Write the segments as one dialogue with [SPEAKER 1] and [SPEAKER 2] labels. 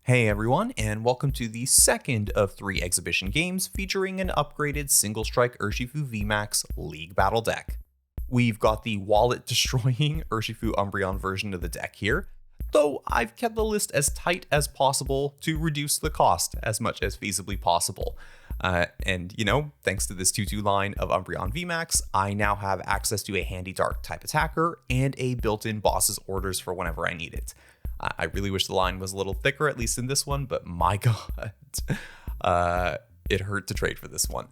[SPEAKER 1] Hey everyone, and welcome to the second of 3 exhibition games featuring an upgraded Single Strike Urshifu VMAX League Battle deck. We've got the wallet-destroying Urshifu-Umbreon version of the deck here, though I've kept the list as tight as possible to reduce the cost as much as feasibly possible. Thanks to this 2-2 line of Umbreon VMAX, I now have access to a handy dark type attacker and a built-in boss's orders for whenever I need it. I really wish the line was a little thicker, at least in this one, but my god, it hurt to trade for this one.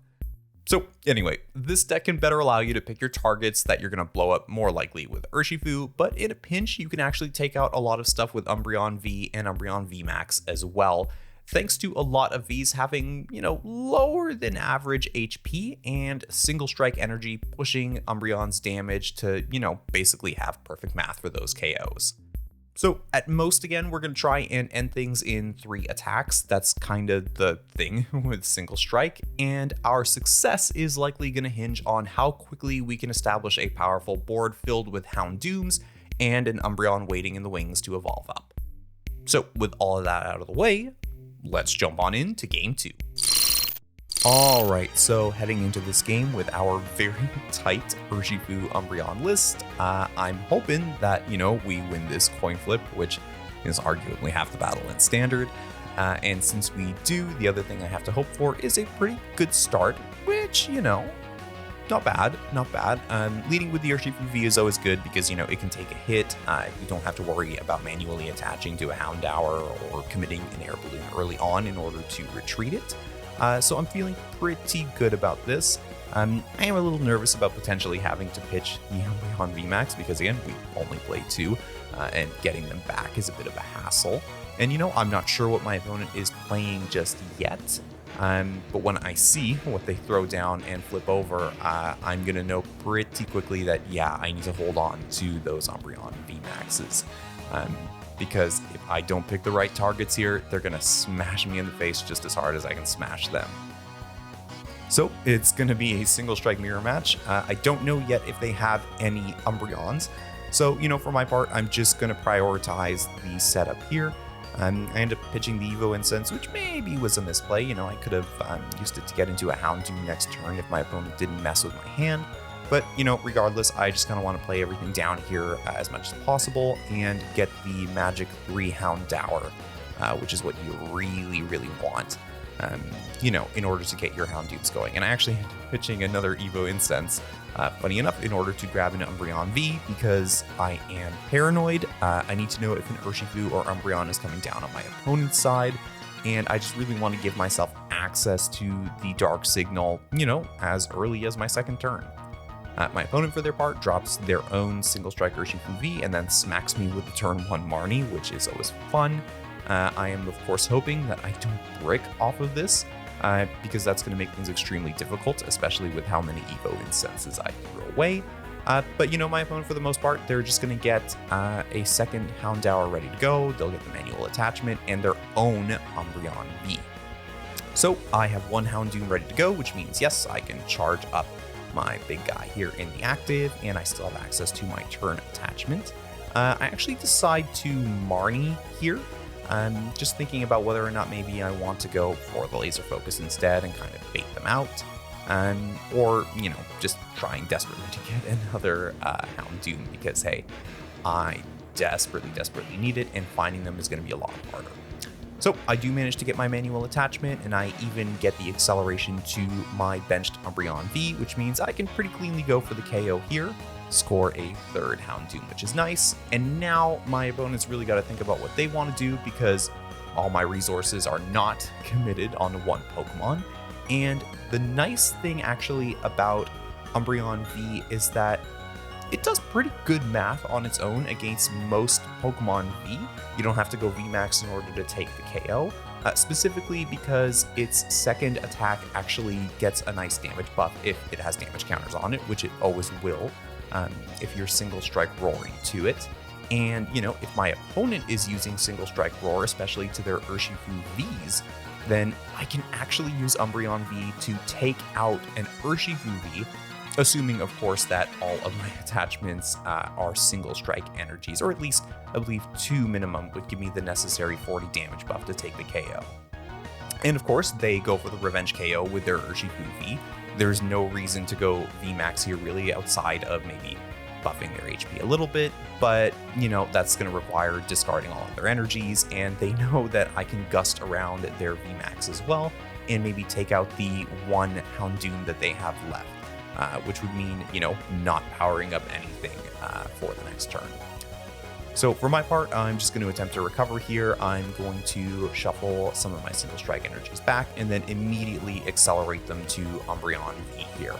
[SPEAKER 1] So anyway, this deck can better allow you to pick your targets that you're going to blow up more likely with Urshifu, but in a pinch, you can actually take out a lot of stuff with Umbreon V and Umbreon VMAX as well, thanks to a lot of Vs having, lower than average HP and single strike energy, pushing Umbreon's damage to, basically have perfect math for those KOs. So at most, again, we're going to try and end things in 3 attacks. That's kind of the thing with single strike. And our success is likely going to hinge on how quickly we can establish a powerful board filled with Houndooms and an Umbreon waiting in the wings to evolve up. So with all of that out of the way, let's jump on into game 2. Alright, so heading into this game with our very tight Urshifu-Umbreon list, I'm hoping that, we win this coin flip, which is arguably half the battle in standard. And since we do, the other thing I have to hope for is a pretty good start, which, not bad. Leading with the Urshifu V is always good because, it can take a hit. You don't have to worry about manually attaching to a Houndour or committing an air balloon early on in order to retreat it. So I'm feeling pretty good about this. I am a little nervous about potentially having to pitch the Umbreon VMAX because, again, we only play 2, and getting them back is a bit of a hassle. And, I'm not sure what my opponent is playing just yet, but when I see what they throw down and flip over, I'm going to know pretty quickly that, yeah, I need to hold on to those Umbreon VMAXs. Because if I don't pick the right targets here, they're going to smash me in the face just as hard as I can smash them. So it's going to be a single strike mirror match. I don't know yet if they have any Umbreons. So, for my part, I'm just going to prioritize the setup here. I end up pitching the Evo Incense, which maybe was a misplay. I could have used it to get into a Houndoom next turn if my opponent didn't mess with my hand. But, regardless, I just kind of want to play everything down here as much as possible and get the magic 3 Houndour, which is what you really, really want, in order to get your Houndooms going. And I actually ended up pitching another Evo Incense, funny enough, in order to grab an Umbreon V because I am paranoid. I need to know if an Urshifu or Umbreon is coming down on my opponent's side. And I just really want to give myself access to the Dark Signal, as early as my second turn. My opponent, for their part, drops their own single strike Urshifu V and then smacks me with the turn 1 Marnie, which is always fun. I am, of course, hoping that I don't brick off of this, because that's going to make things extremely difficult, especially with how many Evo Incenses I throw away. But, my opponent, for the most part, they're just going to get a second Houndour ready to go. They'll get the manual attachment and their own Umbreon V. So I have 1 Houndoom ready to go, which means, yes, I can charge up my big guy here in the active, and I still have access to my turn attachment. I actually decide to Marnie here. I'm just thinking about whether or not maybe I want to go for the laser focus instead and kind of bait them out. Or, just trying desperately to get another Houndoom because, hey, I desperately need it, and finding them is going to be a lot harder. So I do manage to get my manual attachment, and I even get the acceleration to my benched Umbreon V, which means I can pretty cleanly go for the KO here, score a 3rd Houndoom, which is nice. And now my opponent's really got to think about what they want to do because all my resources are not committed on 1 Pokemon. And the nice thing actually about Umbreon V is that it does pretty good math on its own against most Pokemon V. You don't have to go VMAX in order to take the KO, specifically because its second attack actually gets a nice damage buff if it has damage counters on it, which it always will if you're single strike roaring to it. And, if my opponent is using single strike roar, especially to their Urshifu Vs, then I can actually use Umbreon V to take out an Urshifu V assuming, of course, that all of my attachments are single strike energies, or at least I believe 2 minimum would give me the necessary 40 damage buff to take the KO. And of course, they go for the revenge KO with their Urshifu V. There's no reason to go VMAX here really outside of maybe buffing their HP a little bit, but you know, that's going to require discarding all of their energies, and they know that I can gust around their VMAX as well and maybe take out the one Houndoom that they have left, which would mean, you know, not powering up anything for the next turn. So for my part, I'm just going to attempt to recover here. I'm going to shuffle some of my single strike energies back and then immediately accelerate them to Umbreon V here.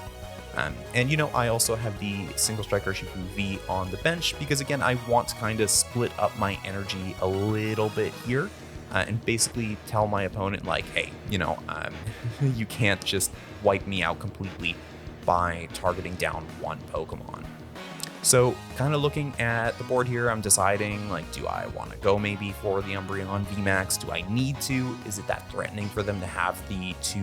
[SPEAKER 1] And you know, I also have the single strike Urshifu V on the bench because again, I want to kind of split up my energy a little bit here and basically tell my opponent like, hey, you know, you can't just wipe me out completely by targeting down one Pokemon. So kind of looking at the board here, I'm deciding like, do I want to go maybe for the Umbreon VMAX? Do I need to? Is it that threatening for them to have the 2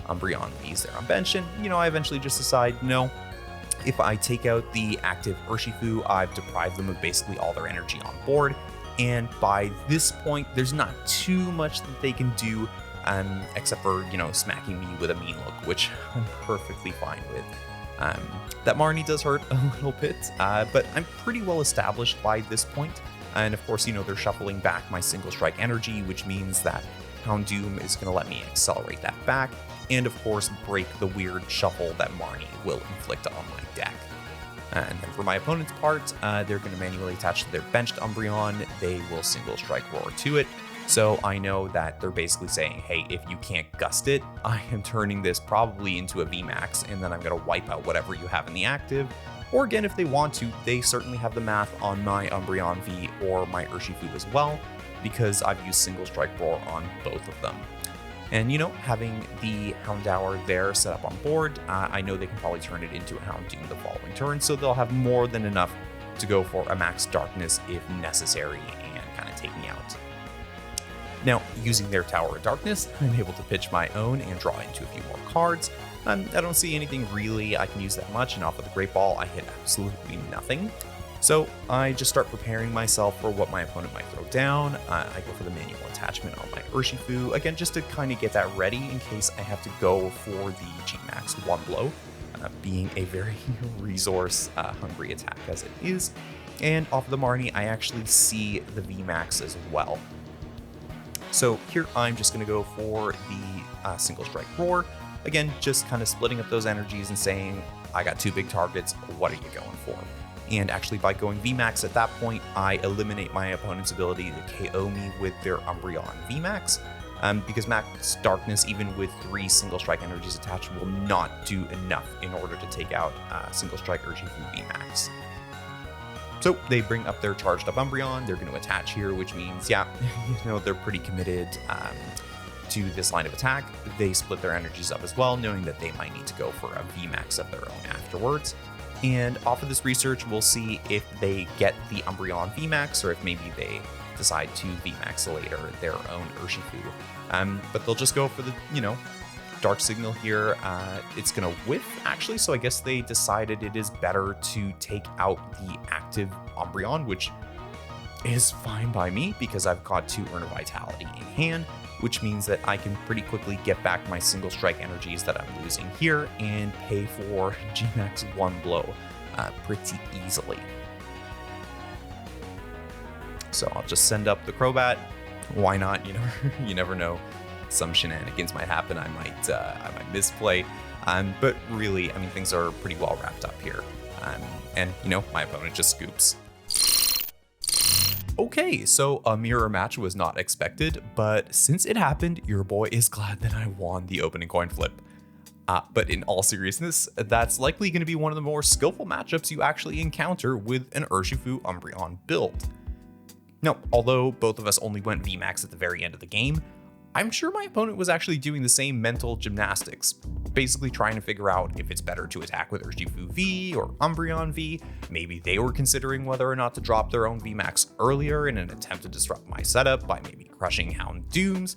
[SPEAKER 1] Umbreon Vs there on bench? And you know, I eventually just decide no. If I take out the active Urshifu, I've deprived them of basically all their energy on board. And by this point, there's not too much that they can do except for, you know, smacking me with a mean look, which I'm perfectly fine with. That Marnie does hurt a little bit, but I'm pretty well established by this point. And of course, you know, they're shuffling back my single strike energy, which means that Houndoom is going to let me accelerate that back, and of course break the weird shuffle that Marnie will inflict on my deck. And then for my opponent's part, they're going to manually attach to their benched Umbreon. They will single strike roar to it. So I know that they're basically saying, hey, if you can't gust it, I am turning this probably into a VMAX, and then I'm going to wipe out whatever you have in the active. Or again, if they want to, they certainly have the math on my Umbreon V or my Urshifu as well, because I've used single strike roar on both of them. And you know, having the Houndour there set up on board, I know they can probably turn it into a Houndoom the following turn, so they'll have more than enough to go for a max darkness if necessary and kind of take me out. Now, using their Tower of Darkness, I'm able to pitch my own and draw into a few more cards. I don't see anything really I can use that much, and off of the Great Ball, I hit absolutely nothing. So I just start preparing myself for what my opponent might throw down. I go for the manual attachment on my Urshifu, again, just to kind of get that ready in case I have to go for the G-Max One Blow, being a very resource-hungry attack as it is. And off of the Marnie, I actually see the VMAX as well. So here I'm just going to go for the single strike roar. Again, just kind of splitting up those energies and saying, I got 2 big targets, what are you going for? And actually by going VMAX at that point, I eliminate my opponent's ability to KO me with their Umbreon VMAX, because Max Darkness, even with 3 single strike energies attached, will not do enough in order to take out single strike Urshifu VMAX. So they bring up their charged up Umbreon, they're going to attach here, which means, yeah, you know, they're pretty committed to this line of attack. They split their energies up as well, knowing that they might need to go for a VMAX of their own afterwards. And off of this research, we'll see if they get the Umbreon VMAX or if maybe they decide to VMAX later their own Urshifu. But they'll just go for the, you know, Dark Signal here. It's going to whiff, actually, so I guess they decided it is better to take out the active Umbreon, which is fine by me because I've got 2 Urn of Vitality in hand, which means that I can pretty quickly get back my single strike energies that I'm losing here and pay for G-Max One Blow pretty easily. So I'll just send up the Crobat. Why not? You know, you never know. Some shenanigans might happen. I might misplay. But really, I mean, things are pretty well wrapped up here. And you know, my opponent just scoops. Okay, so a mirror match was not expected, but since it happened, your boy is glad that I won the opening coin flip. But in all seriousness, that's likely going to be one of the more skillful matchups you actually encounter with an Urshifu-Umbreon build. Now, although both of us only went VMAX at the very end of the game, I'm sure my opponent was actually doing the same mental gymnastics, basically trying to figure out if it's better to attack with Urshifu V or Umbreon V. Maybe they were considering whether or not to drop their own VMAX earlier in an attempt to disrupt my setup by maybe crushing Houndooms.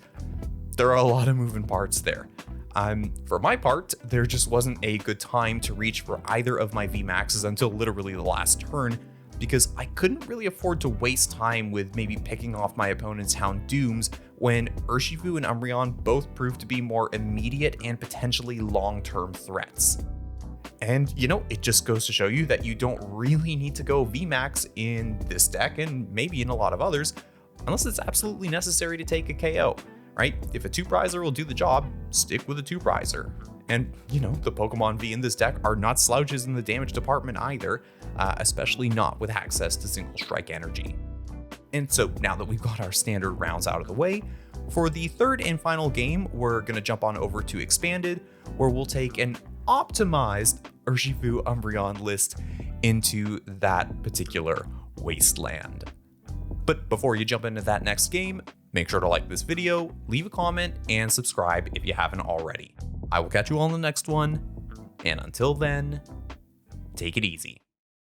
[SPEAKER 1] There are a lot of moving parts there. For my part, there just wasn't a good time to reach for either of my VMAXs until literally the last turn, because I couldn't really afford to waste time with maybe picking off my opponent's Houndooms when Urshifu and Umbreon both proved to be more immediate and potentially long-term threats. And it just goes to show you that you don't really need to go VMAX in this deck and maybe in a lot of others, unless it's absolutely necessary to take a KO, right? If a 2-prizer will do the job, stick with a 2-prizer. And, the Pokemon V in this deck are not slouches in the damage department either, especially not with access to single strike energy. And so now that we've got our standard rounds out of the way, for the third and final game, we're going to jump on over to Expanded, where we'll take an optimized Urshifu-Umbreon list into that particular wasteland. But before you jump into that next game, make sure to like this video, leave a comment, and subscribe if you haven't already. I will catch you all in the next one, and until then, take it easy.